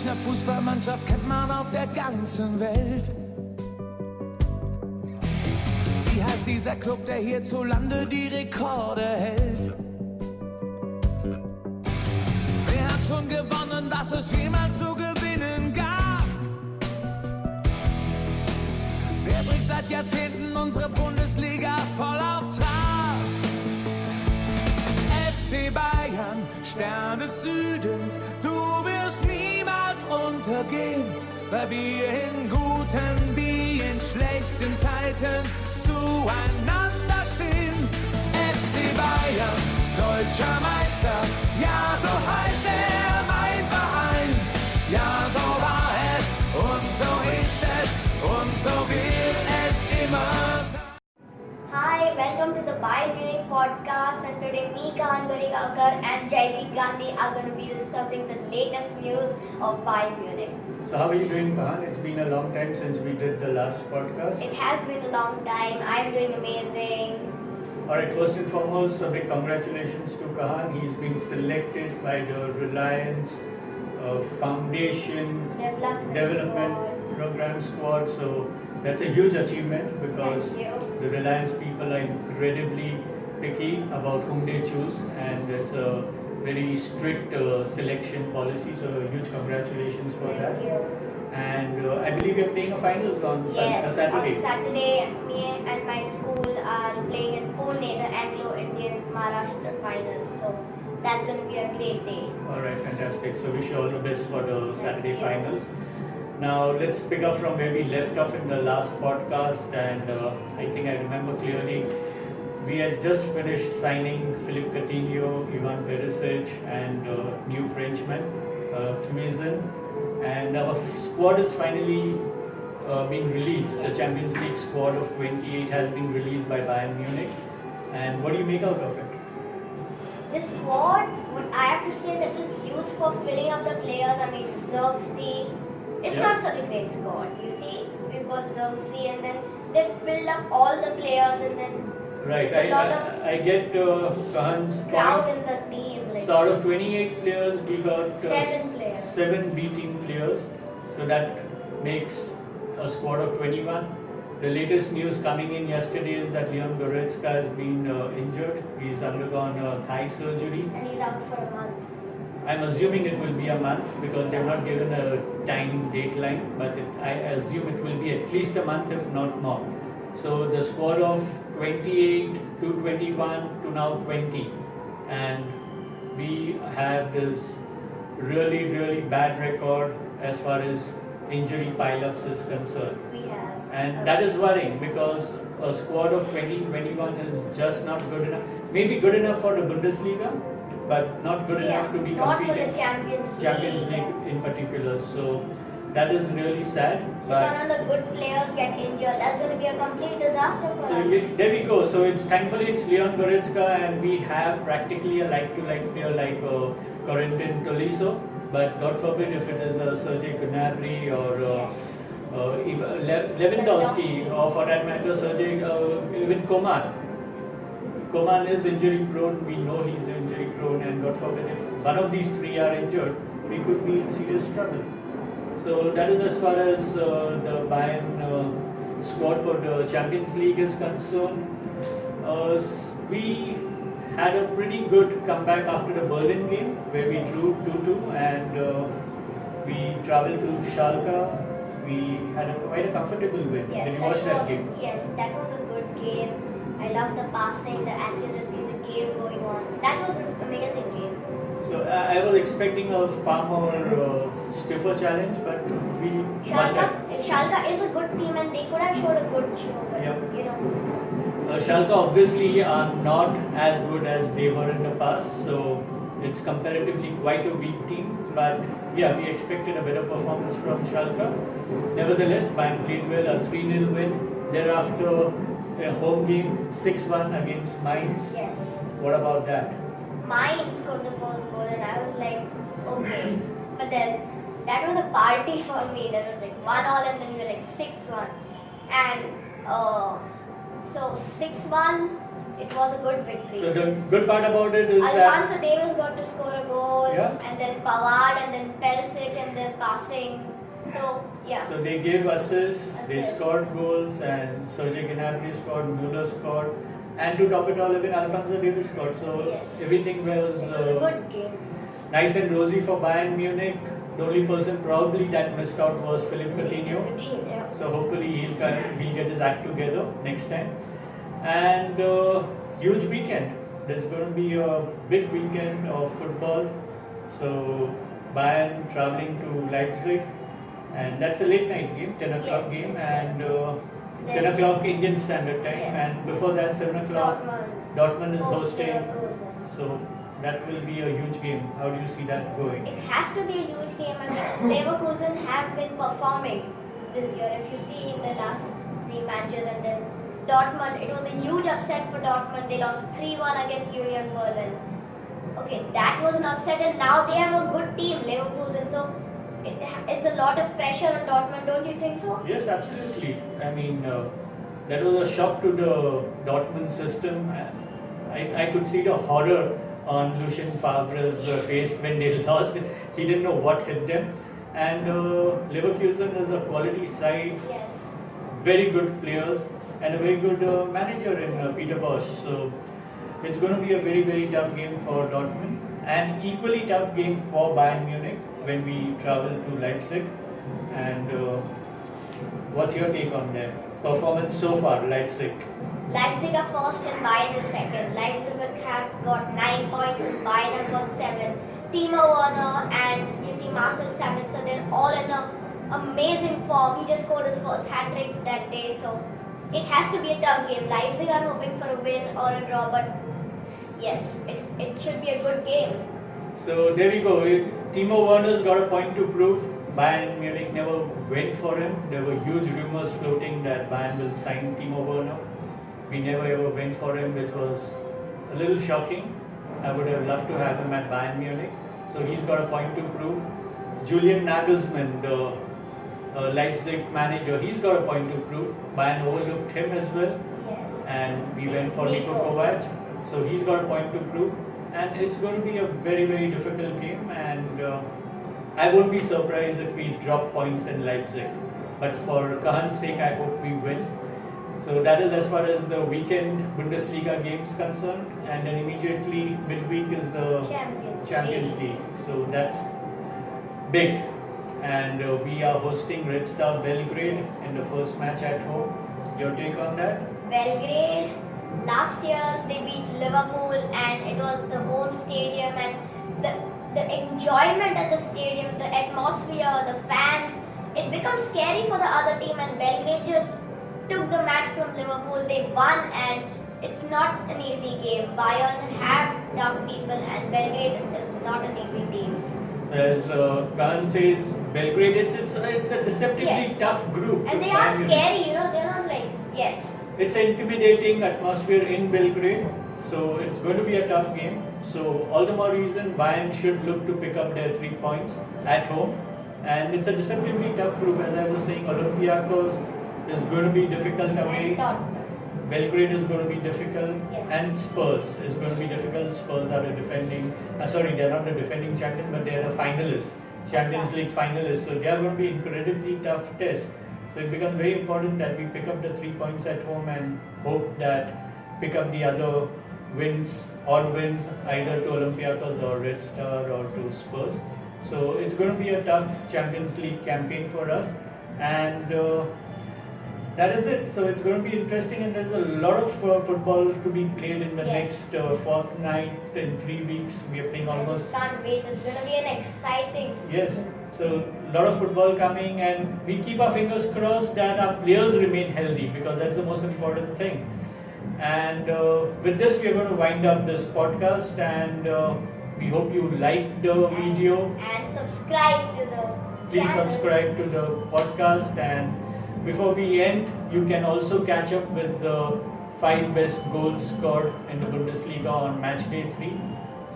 eine Fußballmannschaft kennt man auf der ganzen Welt. Wie heißt dieser Club, der hierzulande die Rekorde hält? Wer hat schon gewonnen, was es jemals zu gewinnen gab? Wer bringt seit Jahrzehnten unsere Bundesliga voll auf Trab? FC Bayern, Stern des Südens, du wirst niemals untergehen, weil wir in guten wie in schlechten Zeiten zueinander stehen. FC Bayern, deutscher Meister, ja so heißt er, mein Verein. Ja so war es und so ist es und so wird es immer sein. Hi, welcome to the Bayern Munich podcast, and today me, Kahan Garikakar and Jaideep Gandhi are going to be discussing the latest news of Bayern Munich. So how are you doing, Kahan? It's been a long time since we did the last podcast. It has been a long time. I'm doing amazing. Alright, first and foremost, a big congratulations to Kahan. He's been selected by the Reliance Foundation Development Program Squad. So that's a huge achievement because the Reliance people are incredibly picky about whom they choose, and it's a very strict selection policy. So huge congratulations for that. Thank you. And I believe you're playing a finals on Saturday. On Saturday, me and my school are playing in Pune, the Anglo-Indian Maharashtra finals. So that's going to be a great day. Alright, fantastic. So wish you all the best for the Saturday finals. Now let's pick up from where we left off in the last podcast, and I think I remember clearly we had just finished signing Philippe Coutinho, Ivan Perisic, and new Frenchman, Cuisine, and our squad is finally being released. The Champions League squad of 28 has been released by Bayern Munich. And what do you make out of it? This squad, what I have to say, that is used for filling up the players. I mean, Xerxes, it's not such a great squad. You see, we've got Xerxes, and then they filled up all the players, and then right. there's a lot of I get Kahan's crowd point. in the team. Like So out of 28 players, we got 7 players. 7 B team players. So that makes a squad of 21. The latest news coming in yesterday is that Leon Goretzka has been injured. He's undergone thigh surgery. And he's out for a month. I'm assuming it will be a month because they've not given a time dateline, but I assume it will be at least a month, if not more. So the squad of 28 to 21 to now 20, and we have this really bad record as far as injury pile-ups is concerned. We have. And that is worrying because a squad of 2021 is just not good enough. Maybe good enough for the Bundesliga, but not good enough to be not competing. for the Champions League in particular. So that is really sad. If But one of the good players get injured, that's going to be a complete disaster for us. there we go. So thankfully it's Leon Goretzka, and we have practically a like-to-like player like Corentin Tolisso. But God forbid if it is Sergei Gnabry or Lewandowski, or for that matter even Coman. Coman is injury prone, we know he's injury prone, and God forbid if one of these three are injured, we could be in serious trouble. So that is as far as the Bayern squad for the Champions League is concerned. We had a pretty good comeback after the Berlin game where we drew 2-2, and we travelled to Schalke. We had quite a comfortable win. Yes, Did you watch that game? Yes, that was a good game. I love the passing, the accuracy, the game going on. That was an amazing game. So I was expecting a far more stiffer challenge, but we won that. Schalke is a good team, and they could have showed a good show, but you know. Schalke obviously are not as good as they were in the past, so it's comparatively quite a weak team. But yeah, we expected a better performance from Schalke. Nevertheless, Bayern played well, a 3-0 win. Thereafter, a home game 6-1 against Mainz. Yes. What about that? Mainz scored the first goal, and I was like, okay. But then that was a party for me. That was like 1-1, and then we were like 6-1. And so 6-1 it was a good victory. So the good part about it is Alphonso that Davies got to score a goal, Yeah. and then Pavard, and then Perisic, and then passing. So yeah. so they gave assists, they Assists. scored goals, and Sergio Gnabry scored, Müller scored, and to top it all, even Alphonso Davies scored. So Yes. everything was It was a good game. nice and rosy for Bayern Munich. The only person probably that missed out was Philippe Coutinho. Yeah. So hopefully he'll get his act together next time. And huge weekend. There's going to be a big weekend of football. So Bayern traveling to Leipzig, and that's a late night game, 10 o'clock Yes, game, yes, and 10 Then- o'clock Indian Standard Time. Yes. And before that, 7 o'clock, Dortmund is Host hosting. Leverkusen. So that will be a huge game. How do you see that going? It has to be a huge game. I mean, Leverkusen have been performing this year. If you see in the last 3 matches, and then Dortmund, it was a huge upset for Dortmund. They lost 3-1 against Union Berlin. Okay, that was an upset, and now they have a good team, Leverkusen. So it's a lot of pressure on Dortmund, don't you think so? Yes, absolutely. I mean, that was a shock to the Dortmund system. I could see the horror on Lucien Favre's face when they lost. He didn't know what hit them. And Leverkusen is a quality side, Yes. very good players, and a very good manager in Peter Bosz. So it's going to be a very, very tough game for Dortmund, and equally tough game for Bayern Munich when we travel to Leipzig. And what's your take on their performance so far, Leipzig? Leipzig are first and Bayern is second. Leipzig have got 9 points and Bayern have got 7. Timo Werner and you see Marcel Sabitzer, they're all in a amazing form. He just scored his first hat-trick that day, so it has to be a tough game. Leipzig are hoping for a win or a draw, but yes, it should be a good game. So there we go. Timo Werner's got a point to prove. Bayern Munich never went for him. There were huge rumors floating that Bayern will sign Timo Werner. We never ever went for him, which was a little shocking. I would have loved to have him at Bayern Munich. So he's got a point to prove. Julian Nagelsmann, the Leipzig manager, he's got a point to prove. Bayern overlooked him as well. Yes. And we went for Niko Kovac. So he's got a point to prove. And it's going to be a very, very difficult game. And I won't be surprised if we drop points in Leipzig. But for Kahan's sake, I hope we win. So that is as far as the weekend Bundesliga games concerned. And then immediately midweek is the Champions League. So that's big. And we are hosting Red Star Belgrade in the first match at home. Your take on that? Belgrade, last year they beat Liverpool and it was the home stadium, and the enjoyment at the stadium, the atmosphere, the fans, it becomes scary for the other team, and Belgrade just took the match from Liverpool. They won, and it's not an easy game. Bayern have tough people and Belgrade is not an easy team. As Kahan says, Belgrade, it's a deceptively Yes. tough group. And they are Bayern Munich. scary, they're not like, yes. It's an intimidating atmosphere in Belgrade, so it's going to be a tough game. So all the more reason Bayern should look to pick up their 3 points at home. And it's a deceptively tough group. As I was saying, Olympiacos is going to be difficult away. Belgrade is going to be difficult, Yes. and Spurs is going to be difficult. Spurs are the defending, they're not the defending champion, but they are the finalists, Champions League finalists. So they are going to be incredibly tough tests. So it becomes very important that we pick up the 3 points at home and hope that pick up the other wins, odd wins, either to Olympiacos or Red Star or to Spurs. So it's going to be a tough Champions League campaign for us, and that is it. So it's going to be interesting, and there's a lot of football to be played in the Yes. next fortnight. In 3 weeks, we are playing I almost. just can't wait. It's going to be an exciting season. Yes. So a lot of football coming, and we keep our fingers crossed that our players remain healthy, because that's the most important thing. And with this, we are going to wind up this podcast, and we hope you liked the video. And subscribe to the Please channel. subscribe to the podcast, and before we end, you can also catch up with the 5 best goals scored in the Bundesliga on match day 3.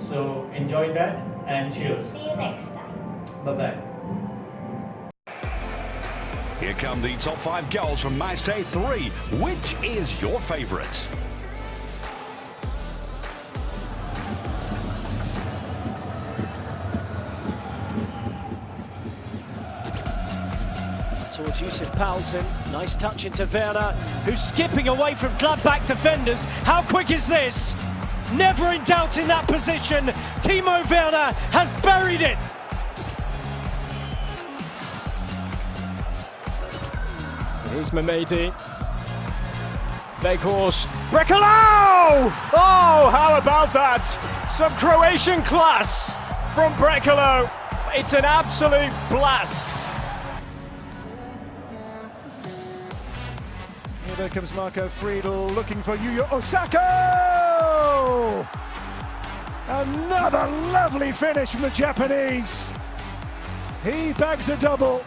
So enjoy that, and cheers. See you next time. Bye bye. Here come the top 5 goals from match day 3. Which is your favourite? towards Yusuf Poulsen. Nice touch into Werner, who's skipping away from Gladbach defenders. How quick is this? Never in doubt in that position. Timo Werner has buried it. Here's Mamedi. Weghorst. Brekalo! Oh, how about that? Some Croatian class from Brekalo. It's an absolute blast. Here there comes Marco Friedl looking for Yuya Osako! Another lovely finish from the Japanese. He bags a double.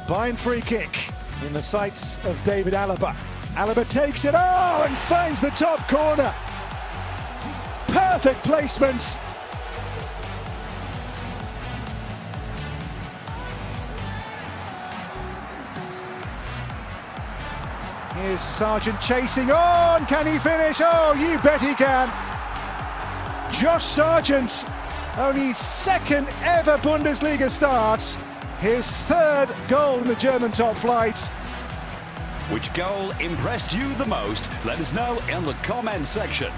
Bayern free kick in the sights of David Alaba. Alaba takes it, and finds the top corner. Perfect placement. Here's Sargent chasing on. Can he finish? Oh, you bet he can. Josh Sargent, only second ever Bundesliga start. His third goal in the German top flight. Which goal impressed you the most? Let us know in the comment section.